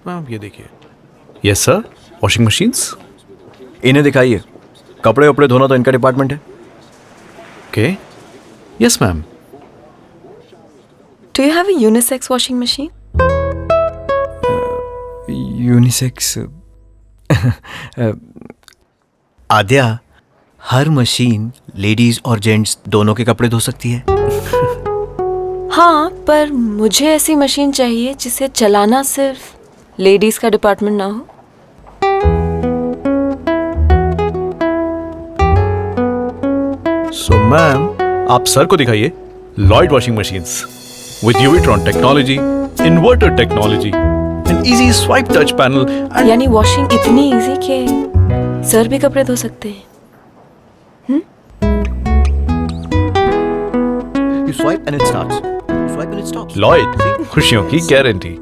Ma'am ये देखिए। Yes sir, washing machines. इन्हें दिखाइए, कपड़े वपड़े धोना तो इनका डिपार्टमेंट है। Okay, yes ma'am. Do you have a unisex washing machine? Unisex. Aadya, हर मशीन लेडीज और जेंट्स दोनों के कपड़े धो सकती है। हाँ, पर मुझे ऐसी मशीन चाहिए जिसे चलाना सिर्फ लेडीज का डिपार्टमेंट ना हो। सो मैम, आप सर को दिखाइए Lloyd washing machines with UV-Tron technology, inverter technology, an easy swipe touch panel and यानी वॉशिंग इतनी इजी कि सर भी कपड़े धो सकते हैं। You swipe and it starts. You swipe and it stops. Lloyd, खुशियों की गारंटी।